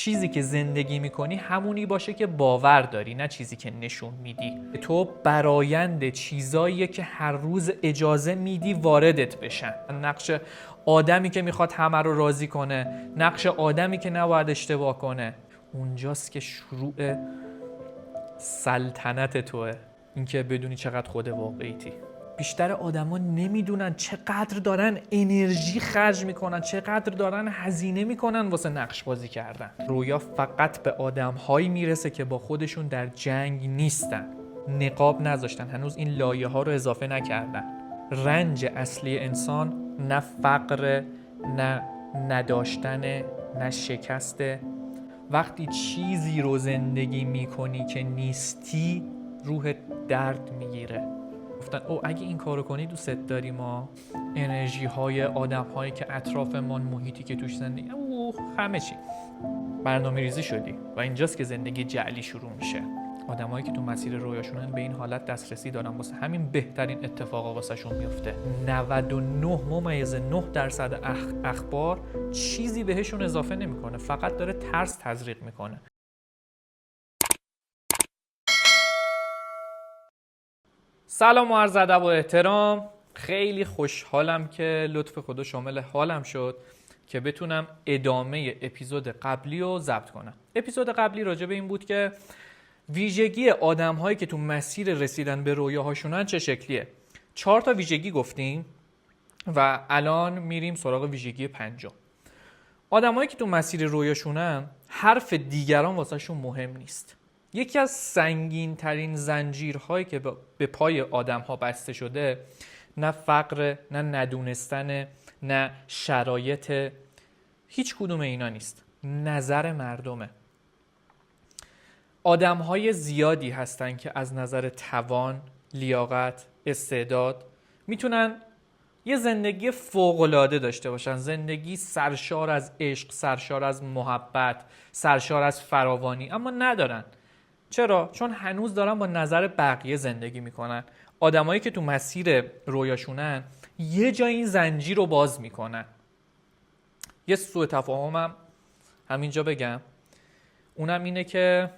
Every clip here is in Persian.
چیزی که زندگی میکنی همونی باشه که باور داری، نه چیزی که نشون میدی. تو برآیند چیزاییه که هر روز اجازه میدی واردت بشن. نقش آدمی که میخواد همه رو راضی کنه، نقش آدمی که نباید اشتباه کنه، اونجاست که شروع سلطنت توه. اینکه بدونی چقدر خود واقعیتی. بیشتر آدما نمیدونن چقدر دارن انرژی خرج میکنن، چقدر دارن هزینه میکنن واسه نقش بازی کردن. رویا فقط به آدمهایی میرسه که با خودشون در جنگ نیستن، نقاب نذاشتن، هنوز این لایه ها رو اضافه نکردن. رنج اصلی انسان نه فقر، نه نداشتن، نه شکسته. وقتی چیزی رو زندگی میکنی که نیستی، روح درد میگیره. گفتن او اگه این کارو کنی دوست داری ما انرژی های آدم هایی که اطرافمان، محیطی که توش زندگی، او همه چی برنامه ریزی شدی و اینجاست که زندگی جعلی شروع میشه. آدمایی که تو مسیر رویاشونن به این حالت دسترسی دارن، واسه همین بهترین اتفاقا واسهشون میفته. 99.9% اخبار چیزی بهشون اضافه نمیکنه، فقط داره ترس تزریق میکنه. سلام و عرض ادب و احترام. خیلی خوشحالم که لطف خدا شامل حالم شد که بتونم ادامه اپیزود قبلی رو ضبط کنم. اپیزود قبلی راجع به این بود که ویژگی آدم‌هایی که تو مسیر رسیدن به رویاهاشونن چه شکلیه. 4 تا ویژگی گفتیم و الان میریم سراغ ویژگی 5. آدم‌هایی که تو مسیر رویاشونن، حرف دیگران واسهشون مهم نیست. یکی از سنگین ترین زنجیرهایی که به پای آدم‌ها بسته شده، نه فقر، نه ندونستن، نه شرایط، هیچ کدوم اینا نیست. نظر مردمه. آدم‌های زیادی هستن که از نظر توان، لیاقت، استعداد میتونن یه زندگی فوق‌العاده داشته باشن، زندگی سرشار از عشق، سرشار از محبت، سرشار از فراوانی، اما ندارن. چرا؟ چون هنوز دارن با نظر بقیه زندگی میکنن. آدمایی که تو مسیر رویاشونن یه جای این زنجیر رو باز میکنن. یه سوء تفاهمم همینجا بگم، اونم اینه که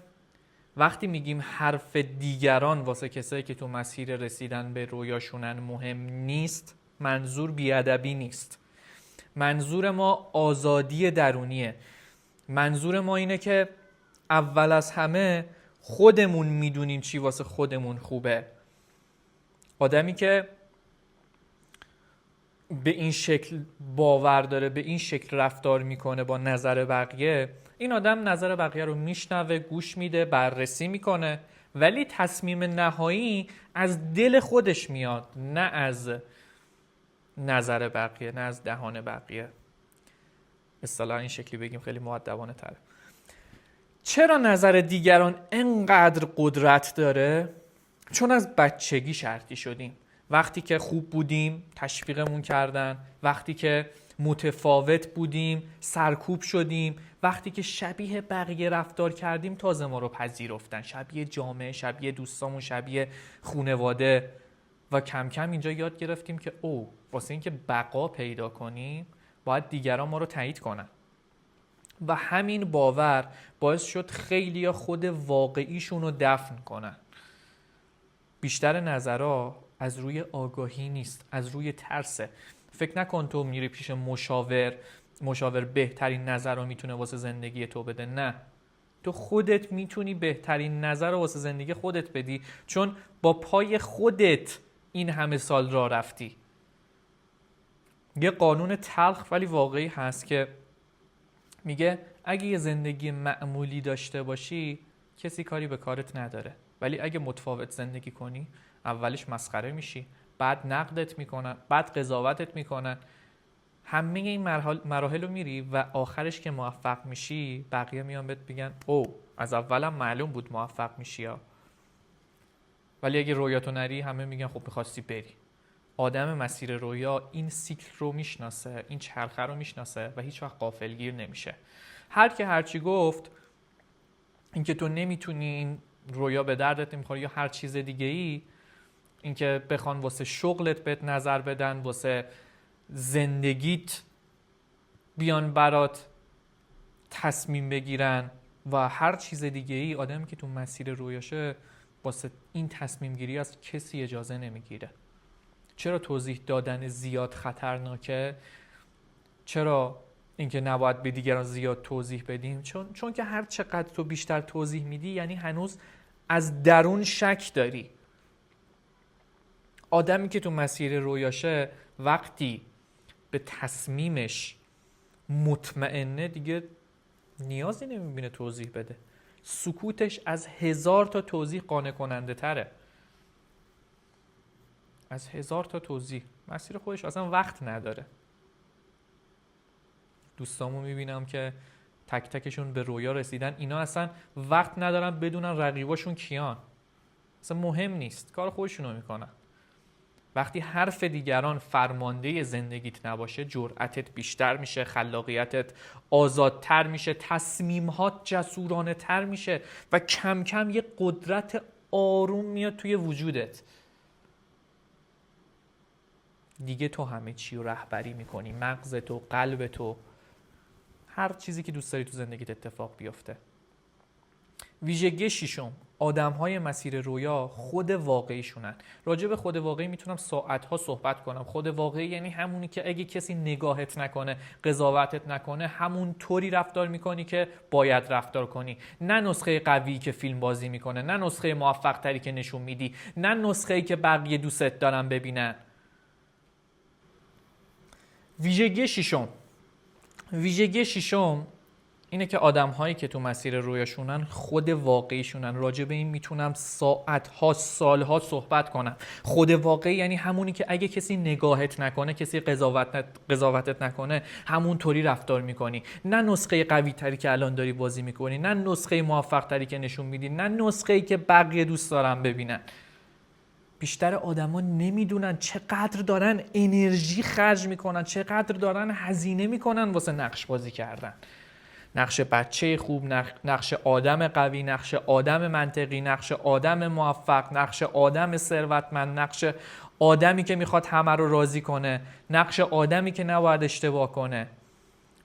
وقتی میگیم حرف دیگران واسه کسایی که تو مسیر رسیدن به رویاشونن مهم نیست، منظور بیادبی نیست. منظور ما آزادی درونیه. منظور ما اینه که اول از همه خودمون میدونیم چی واسه خودمون خوبه. آدمی که به این شکل باور داره، به این شکل رفتار میکنه با نظر بقیه، این آدم نظر بقیه رو میشنوه، گوش میده، بررسی میکنه، ولی تصمیم نهایی از دل خودش میاد، نه از نظر بقیه، نه از دهان بقیه. اصطلاحاً این شکلی بگیم خیلی مؤدبانه تره. چرا نظر دیگران انقدر قدرت داره؟ چون از بچگی شرطی شدیم. وقتی که خوب بودیم تشویقمون کردن، وقتی که متفاوت بودیم سرکوب شدیم، وقتی که شبیه بقیه رفتار کردیم تازه ما رو پذیرفتن، شبیه جامعه، شبیه دوستامون، شبیه خانواده. و کم کم اینجا یاد گرفتیم که واسه اینکه بقا پیدا کنیم باید دیگران ما رو تایید کنن. و همین باور باعث شد خیلیا خود واقعیشون رو دفن کنن. بیشتر نظرها از روی آگاهی نیست، از روی ترسه. فکر نکن تو میری پیش مشاور بهترین نظر رو میتونه واسه زندگی تو بده. نه، تو خودت میتونی بهترین نظر رو واسه زندگی خودت بدی، چون با پای خودت این همه سال راه رفتی. یه قانون تلخ ولی واقعی هست که میگه اگه یه زندگی معمولی داشته باشی کسی کاری به کارت نداره، ولی اگه متفاوت زندگی کنی اولش مسخره میشی، بعد نقدت میکنن، بعد قضاوتت میکنن. همه این مراحل رو میری و آخرش که موفق میشی بقیه میان بهت بگن از اولم معلوم بود موفق میشی ها. ولی اگه رویاتو نری همه میگن خب میخواستی بری. آدم مسیر رویا این سیکل رو میشناسه، این چرخه رو میشناسه و هیچ وقت غافلگیر نمیشه. هر که هرچی گفت، اینکه تو نمیتونی این رویا به دردت نمیخوره یا هر چیز دیگه ای، اینکه بخوان واسه شغلت بهت نظر بدن، واسه زندگیت بیان برات تصمیم بگیرن و هر چیز دیگه ای، آدمی که تو مسیر رویاشه واسه این تصمیم گیری از کسی اجازه نمیگیره. چرا توضیح دادن زیاد خطرناکه؟ چرا اینکه نباید به دیگران زیاد توضیح بدیم؟ چون که هر چقدر تو بیشتر توضیح میدی یعنی هنوز از درون شک داری. آدمی که تو مسیر رویاشه وقتی به تصمیمش مطمئنه دیگه نیازی نمیبینه توضیح بده. سکوتش از 1000 تا توضیح قانع کننده تره. از 1000 تا توضیح. مسیر خودش اصلا وقت نداره. دوستامو میبینم که تک تکشون به رویا رسیدن، اینا اصلا وقت ندارن بدونن رقیباشون کیان. اصلا مهم نیست، کار خودشونو میکنن. وقتی حرف دیگران فرمانده زندگیت نباشه، جرأتت بیشتر میشه، خلاقیتت آزادتر میشه، تصمیمات جسورانه تر میشه و کم کم یه قدرت آروم میاد توی وجودت. دیگه تو همه چی رو رهبری میکنی، مغزت و قلبت و هر چیزی که دوست داری تو زندگیت اتفاق بیفته. ویژگی ششم، آدم‌های مسیر رویا خود واقعیشونن. راجع به خود واقعی میتونم ساعت‌ها صحبت کنم. خود واقعی یعنی همونی که اگه کسی نگاهت نکنه، قضاوتت نکنه، همون طوری رفتار میکنی که باید رفتار کنی. نه نسخه قوی که فیلم بازی میکنه، نه نسخه موفق تری که نشون میدی، نه نسخه‌ای که بقیه دوستت دارن ببینن. ویژگی ششم اینه که آدم‌هایی که تو مسیر رویاشونن خود واقعیشونن. راجع به این میتونم ساعت‌ها، سال‌ها صحبت کنم. خود واقعی یعنی همونی که اگه کسی نگاهت نکنه، کسی قضاوتت نکنه، همون طوری رفتار میکنی. نه نسخه قوی تری که الان داری بازی میکنی، نه نسخه موفق تری که نشون میدی، نه نسخه‌ای که بقیه دوست دارن ببینن. بیشتر آدما نمیدونن چقدر دارن انرژی خرج میکنن، چقدر دارن هزینه میکنن واسه نقش بازی کردن. نقش بچه خوب، نقش آدم قوی، نقش آدم منطقی، نقش آدم موفق، نقش آدم ثروتمند، نقش آدمی که میخواد همه رو راضی کنه، نقش آدمی که نباید اشتباه کنه.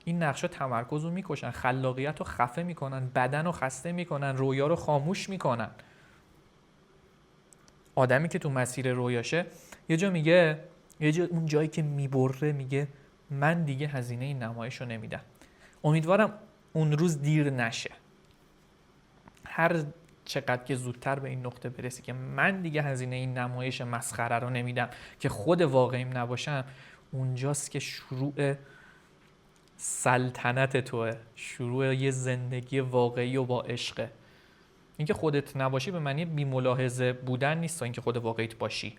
این نقشا تمرکز رو میکشن، خلاقیت رو خفه میکنن، بدن رو خسته میکنن، رویا رو خاموش میکنن. آدمی که تو مسیر رویاشه یه جا میگه، اون جایی که میبره میگه من دیگه هزینه این نمایش رو نمیدم. امیدوارم اون روز دیر نشه. هر چقدر که زودتر به این نقطه برسی که من دیگه هزینه این نمایش مسخره رو نمیدم که خود واقعیم نباشم، اونجاست که شروع سلطنت توه، شروع یه زندگی واقعی و با عشقه. اینکه خودت نباشی به معنی بی‌ملاحظه بودن نیست، تا اینکه خود واقعیت باشی.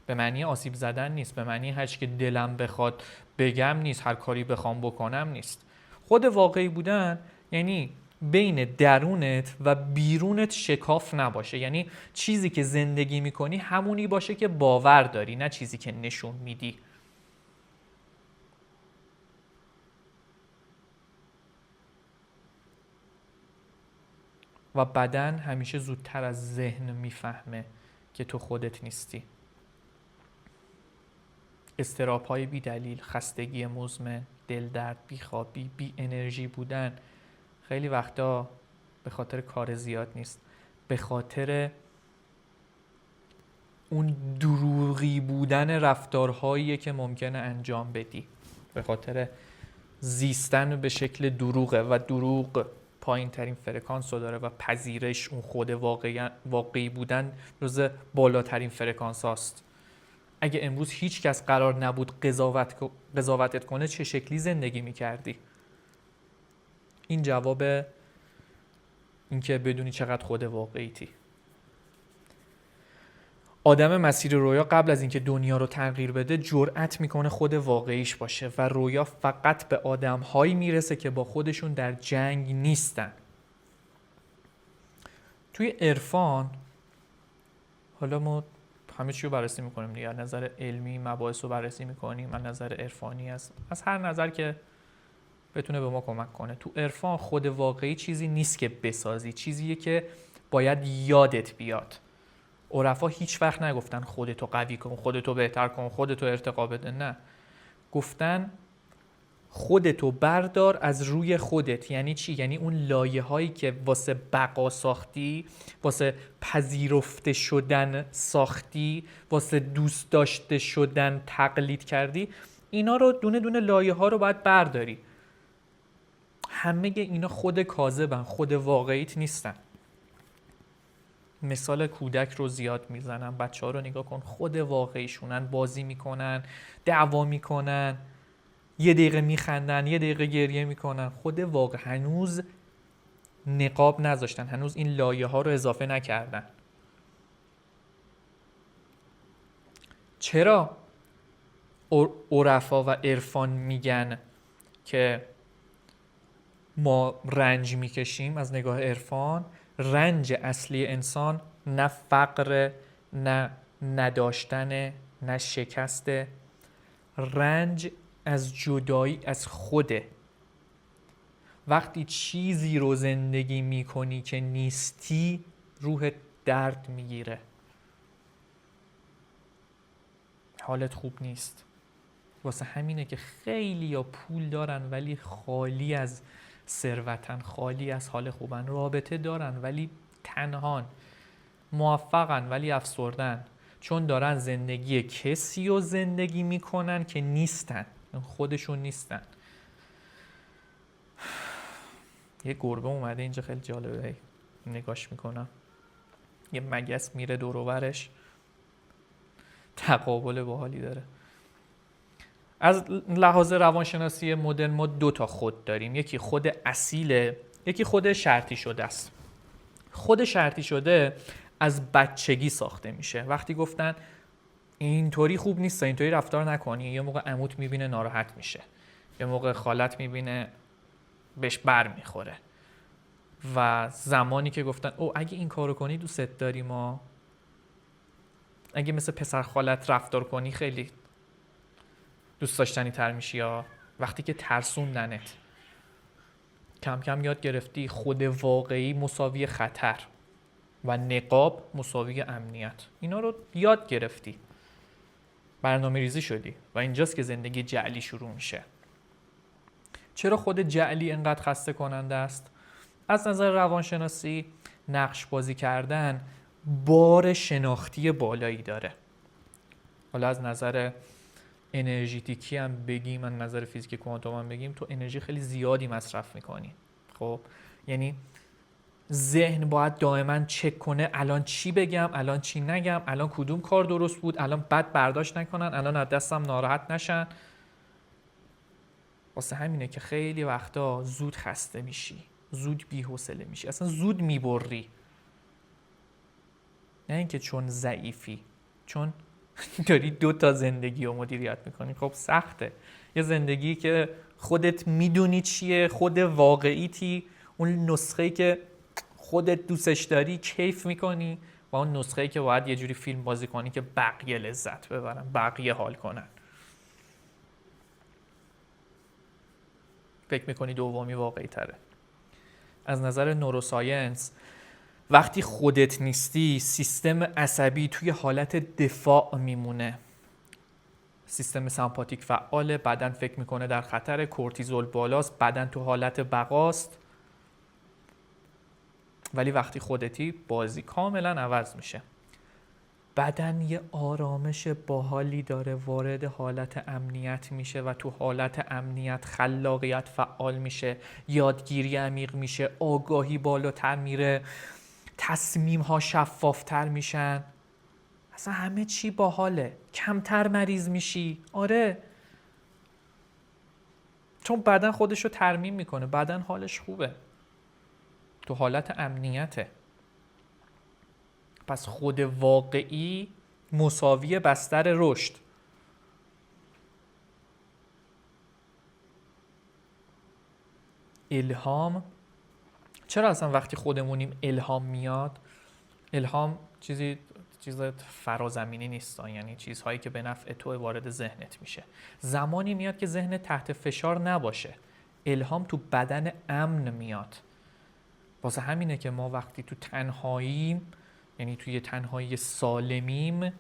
به معنی آسیب زدن نیست، به معنی هر چی که دلم بخواد بگم نیست، هر کاری بخوام بکنم نیست. خود واقعی بودن یعنی بین درونت و بیرونت شکاف نباشه. یعنی چیزی که زندگی میکنی همونی باشه که باور داری، نه چیزی که نشون میدی. و بدن همیشه زودتر از ذهن میفهمه که تو خودت نیستی. اضطراب‌های بی دلیل، خستگی مزمن، دلدرد، بیخوابی، بی انرژی بودن خیلی وقتا به خاطر کار زیاد نیست، به خاطر اون دروغی بودن رفتارهایی که ممکنه انجام بدی، به خاطر زیستن به شکل دروغه و دروغ پایین ترین فرکانس رو داره و پذیرش اون خود واقعی بودن جز بالاترین فرکانس هاست. اگه امروز هیچ کس قرار نبود قضاوتت کنه، چه شکلی زندگی میکردی؟ این جواب اینکه بدونی چقدر خود واقعیتی. آدم مسیر رویا قبل از اینکه دنیا رو تغییر بده جرأت میکنه خود واقعیش باشه و رویا فقط به آدم‌هایی میرسه که با خودشون در جنگ نیستن. توی عرفان، حالا ما همه چی رو بررسی میکنیم دیگه، از نظر علمی مباحث رو بررسی میکنیم، از نظر عرفانی، از هر نظر که بتونه به ما کمک کنه. تو عرفان خود واقعی چیزی نیست که بسازی، چیزیه که باید یادت بیاد. عرفا هیچ وقت نگفتن خودتو قوی کن، خودتو بهتر کن، خودتو ارتقا بده. نه، گفتن خودتو بردار از روی خودت. یعنی چی؟ یعنی اون لایه هایی که واسه بقا ساختی، واسه پذیرفته شدن ساختی، واسه دوست داشته شدن تقلید کردی، اینا رو دونه دونه لایه ها رو باید برداری. همه اینا خود کاذبن، خود واقعیت نیستن. مثال کودک رو زیاد میزنم، بچه ها رو نگاه کن، خود واقعیشونن، بازی میکنن، دعوا میکنن، یه دقیقه میخندن، یه دقیقه گریه میکنن. خود واقع هنوز نقاب نذاشتن، هنوز این لایه ها رو اضافه نکردن. چرا عرفا و عرفان میگن که ما رنج میکشیم از نگاه عرفان؟ رنج اصلی انسان نه فقر، نه نداشتن، نه شکست. رنج از جدایی از خوده. وقتی چیزی رو زندگی میکنی که نیستی، روحت درد میگیره، حالت خوب نیست. واسه همینه که خیلی یا پول دارن ولی خالی از ثروتن، خالی از حال خوبن. رابطه دارن ولی تنهان. موفقن ولی افسردن، چون دارن زندگی کسی رو زندگی میکنن که نیستن، خودشون نیستن. یه گربه اومده اینجا، خیلی جالبه، نگاش میکنم. یه مگس میره دور و برش، تقابل باحالی داره. از لحاظ روانشناسی مدرن ما 2 تا خود داریم، یکی خود اصیله، یکی خود شرطی شده است. خود شرطی شده از بچگی ساخته میشه. وقتی گفتن اینطوری خوب نیست، اینطوری رفتار نکنی، یه موقع عموت میبینه ناراحت میشه، یه موقع خالت میبینه بهش بر میخوره، و زمانی که گفتن او اگه این کارو کنی دوست داری، ما اگه مثل پسر خالت رفتار کنی خیلی دوست داشتنی تر میشی. یا وقتی که ترسوندنت، کم کم یاد گرفتی خود واقعی مساوی خطر و نقاب مساوی امنیت. اینا رو یاد گرفتی، برنامه ریزی شدی، و اینجاست که زندگی جعلی شروع میشه. چرا خود جعلی انقدر خسته کننده است؟ از نظر روانشناسی نقش بازی کردن بار شناختی بالایی داره. حالا از نظر انرژیتیکی هم بگیم، از نظر فیزیک کوانتوم هم بگیم، تو انرژی خیلی زیادی مصرف میکنی. خب یعنی ذهن باید دائما چک کنه الان چی بگم، الان چی نگم، الان کدوم کار درست بود، الان بد برداشت نکنن، الان از دستم ناراحت نشن. واسه همینه که خیلی وقتا زود خسته میشی، زود بی‌حوصله میشی، اصلا زود میبری. نه اینکه چون ضعیفی، چون داری 2 تا زندگی رو مدیریت میکنی. خب سخته. یه زندگی که خودت میدونی چیه، خود واقعیتی، اون نسخه‌ای که خودت دوستش داری کیف میکنی، و اون نسخه‌ای که باید یه جوری فیلم بازی کنی که بقیه لذت ببرن، بقیه حال کنن. فکر میکنی دومی واقعی تره. از نظر نوروساینس وقتی خودت نیستی، سیستم عصبی توی حالت دفاع میمونه. سیستم سمپاتیک فعاله، بدن فکر میکنه در خطر، کورتیزول بالاست، بدن تو حالت بقاست. ولی وقتی خودتی، بازی کاملا عوض میشه. بدن یه آرامش باحالی داره، وارد حالت امنیت میشه و تو حالت امنیت خلاقیت فعال میشه، یادگیری عمیق میشه، آگاهی بالاتر میره، تصمیم ها شفافتر میشن، اصلا همه چی باحاله، کمتر مریض میشی. آره، چون بدن خودشو ترمیم میکنه، بدن حالش خوبه، تو حالت امنیته. پس خود واقعی مساوی بستر رشد. الهام، چرا اصلا وقتی خودمونیم الهام میاد؟ الهام چیز فرازمینی نیست، یعنی چیزهایی که به نفع تو وارد ذهنت میشه. زمانی میاد که ذهن تحت فشار نباشه. الهام تو بدن امن میاد. واسه همینه که ما وقتی تو تنهاییم، یعنی توی تنهایی سالمیم،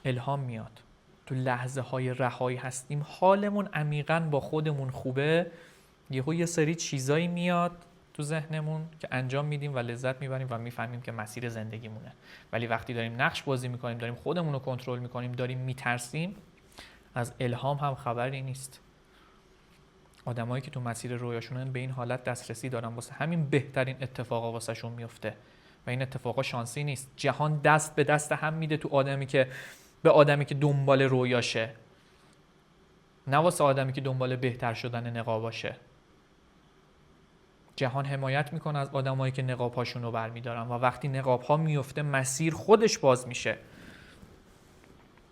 الهام میاد. تو لحظه های رهایی هستیم، حالمون عمیقاً با خودمون خوبه، یهو یه سری چیزایی میاد تو ذهنمون که انجام میدیم و لذت میبریم و میفهمیم که مسیر زندگیمونه. ولی وقتی داریم نقش بازی میکنیم، داریم خودمون رو کنترل میکنیم، داریم میترسیم، از الهام هم خبری نیست. آدمایی که تو مسیر رویاشونن به این حالت دسترسی دارن، واسه همین بهترین اتفاقا واسهشون میفته و این اتفاقا شانسی نیست. جهان دست به دست هم میده تو آدمی که به آدمی که دنبال رویاشه، نه واسه آدمی که دنبال بهتر شدن نقاباشه. جهان حمایت میکنه از آدمایی که نقاب‌هاشون رو برمیدارن و وقتی نقاب‌ها میفته مسیر خودش باز میشه.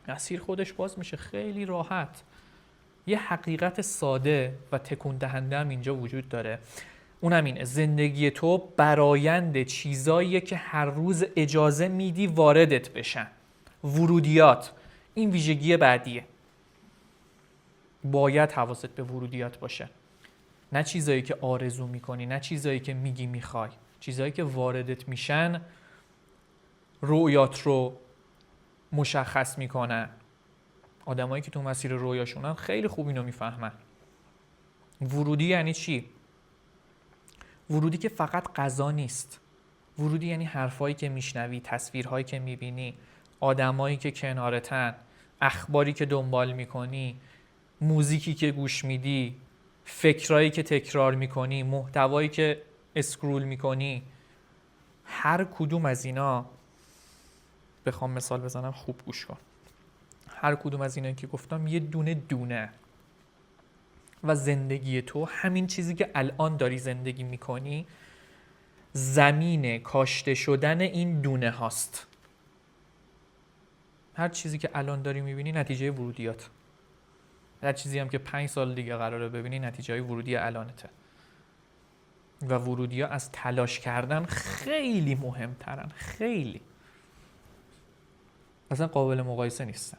مسیر خودش باز میشه خیلی راحت. یه حقیقت ساده و تکون دهنده هم اینجا وجود داره، اونم اینه: زندگی تو برآیند چیزاییه که هر روز اجازه میدی واردت بشن. ورودیات، این ویژگی بعدیه. باید حواست به ورودیات باشه، نه چیزایی که آرزو میکنی، نه چیزایی که میگی میخوای. چیزایی که واردت میشن رویات رو مشخص میکنن. آدمایی که تو مسیر رویاشونن خیلی خوب اینو میفهمن. ورودی یعنی چی؟ ورودی که فقط غذا نیست. ورودی یعنی حرفایی که میشنوی، تصویرهایی که میبینی، آدمایی که کنارتن، اخباری که دنبال میکنی، موزیکی که گوش میدی، فکرایی که تکرار میکنی، محتوایی که اسکرول میکنی. هر کدوم از اینا، بخوام مثال بزنم خوب گوش کن، هر کدوم از اینا که گفتم یه دونه دونه و زندگی تو، همین چیزی که الان داری زندگی میکنی، زمین کاشته شدن این دونه هاست. هر چیزی که الان داری میبینی نتیجه ورودیات. هر چیزی هم که 5 سال دیگه قراره ببینی نتیجه ورودی الانته. و ورودی ها از تلاش کردن خیلی مهمترن. خیلی اصلا قابل مقایسه نیستن.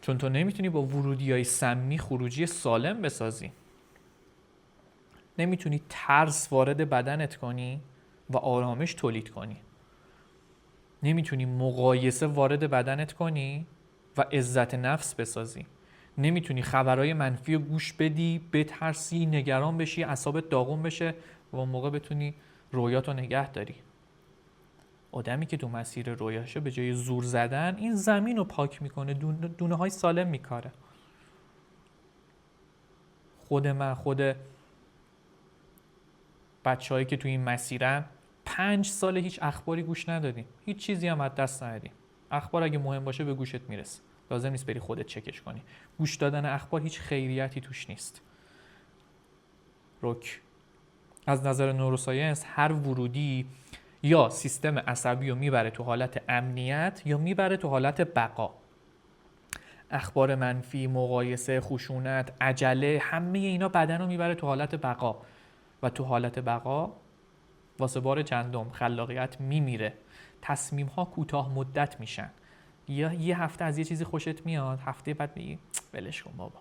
چون تو نمیتونی با ورودی‌های سمی خروجی سالم بسازی. نمیتونی ترس وارد بدنت کنی و آرامش تولید کنی. نمیتونی مقایسه وارد بدنت کنی و عزت نفس بسازی. نمیتونی خبرهای منفی رو گوش بدی، بترسی، نگران بشی، اعصابت داغون بشه و اون موقع بتونی رویاتو نگه داری. آدمی که تو مسیر رویاشه به جای زور زدن این زمین رو پاک میکنه، دونه های سالم میکاره. خود بچه‌هایی که تو این مسیرن 5 سال هیچ اخباری گوش ندادیم، هیچ چیزی هم از دست ندادیم. اخبار اگه مهم باشه به گوشت میرسه، لازم نیست بری خودت چکش کنی. گوش دادن اخبار هیچ خیریتی توش نیست. رک. از نظر نوروساینس هر ورودی یا سیستم عصبی رو میبره تو حالت امنیت یا میبره تو حالت بقا. اخبار منفی، مقایسه، خشونت، عجله، همه اینا بدن رو میبره تو حالت بقا و تو حالت بقا واسه بار چندم خلاقیت میمیره. تصمیم ها کوتاه مدت میشن. یا یه هفته از یه چیزی خوشت میاد، هفته بعد میگی ولش کن بابا.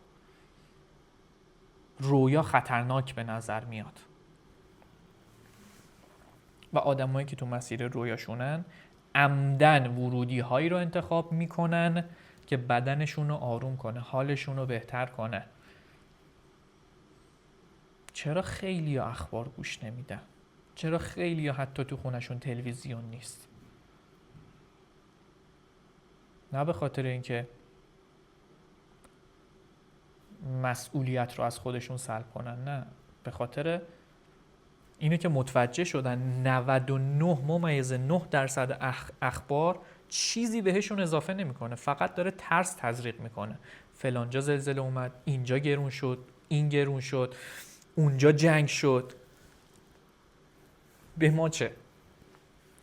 رویا خطرناک به نظر میاد. و آدمایی که تو مسیر رویاشونن عمدن ورودی هایی رو انتخاب میکنن که بدنشون رو آروم کنه، حالشون رو بهتر کنه. چرا خیلی اخبار گوش نمیدن؟ چرا خیلی حتی تو خونشون تلویزیون نیست؟ نه به خاطر اینکه مسئولیت رو از خودشون سلب کنن، نه، به خاطر اینه که متوجه شدن 99.9% اخبار چیزی بهشون اضافه نمیکنه، فقط داره ترس تزریق میکنه. فلانجا زلزله اومد، اینجا گرون شد، این گرون شد، اونجا جنگ شد. به ما چه؟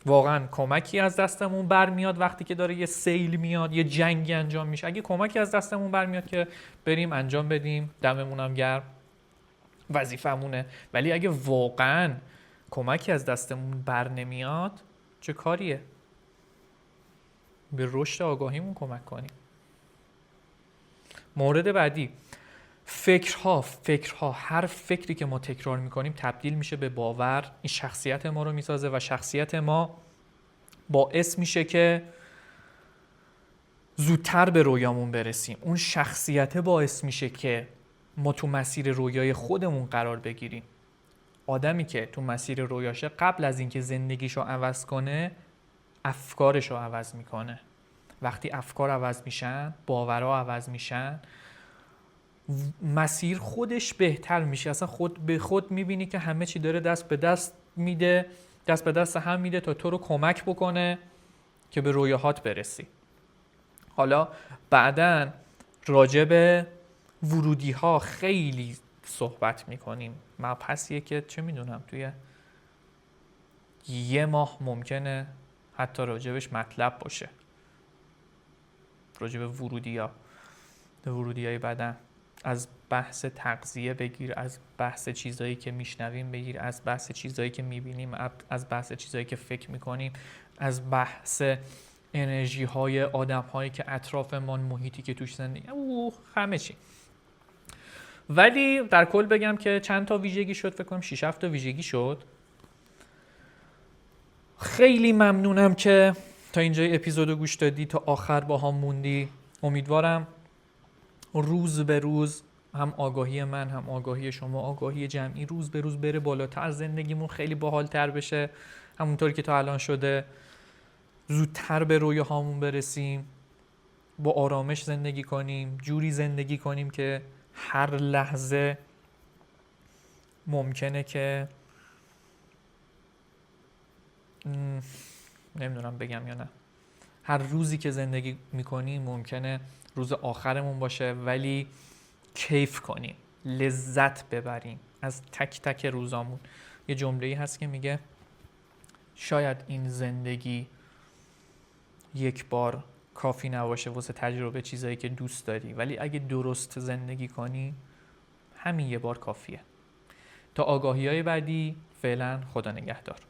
واقعا کمکی از دستمون برمیاد وقتی که داره یه سیل میاد، یه جنگی انجام میشه؟ اگه کمکی از دستمون برمیاد که بریم انجام بدیم، دممون هم گرم، وظیفمونه. ولی اگه واقعا کمکی از دستمون بر نمیاد، چه کاریه؟ به رشد آگاهیمون کمک کنیم. مورد بعدی، فکرها، هر فکری که ما تکرار میکنیم تبدیل میشه به باور. این شخصیت ما رو میسازه و شخصیت ما باعث میشه که زودتر به رویامون برسیم. اون شخصیت باعث میشه که ما تو مسیر رویای خودمون قرار بگیریم. آدمی که تو مسیر رویاشه قبل از اینکه زندگیشو عوض کنه افکارشو عوض میکنه. وقتی افکار عوض میشن، باورها عوض میشن، مسیر خودش بهتر میشه. اصلا خود به خود میبینی که همه چی داره دست به دست میده، دست به دست هم میده تا تو رو کمک بکنه که به رویاهات برسی. حالا بعداً راجع به ورودی ها خیلی صحبت میکنیم. مبحثیه که چه میدونم توی 1 ماه ممکنه حتی راجبش مطلب باشه، راجب ورودی های بدن. از بحث تغذیه بگیر، از بحث چیزایی که میشنویم بگیر، از بحث چیزایی که میبینیم، از بحث چیزایی که فکر میکنیم، از بحث انرژی های آدم هایی که اطرافمان، محیطی که توش زندگی، همه چی. ولی در کل بگم که چند تا ویژگی شد، فکر کنم 6-7 تا ویژگی شد. خیلی ممنونم که تا اینجای اپیزودو گوش دادی، تا آخر با هم موندی. امیدوارم روز به روز هم آگاهی من، هم آگاهی شما، آگاهی جمعی روز به روز بره بالاتر، زندگیمون خیلی باحال‌تر بشه، همونطوری که تا الان شده. زودتر به رویاهامون برسیم، با آرامش زندگی کنیم، جوری زندگی کنیم که هر لحظه ممکنه که نمیدونم بگم یا نه، هر روزی که زندگی میکنیم ممکنه روز آخرمون باشه، ولی کیف کنیم، لذت ببریم از تک تک روزامون. یه جمله‌ای هست که میگه شاید این زندگی یک بار کافی نباشه واسه تجربه چیزایی که دوست داری، ولی اگه درست زندگی کنی همین 1 بار کافیه. تا آگاهی‌های بعدی، فعلا خدا نگهدار.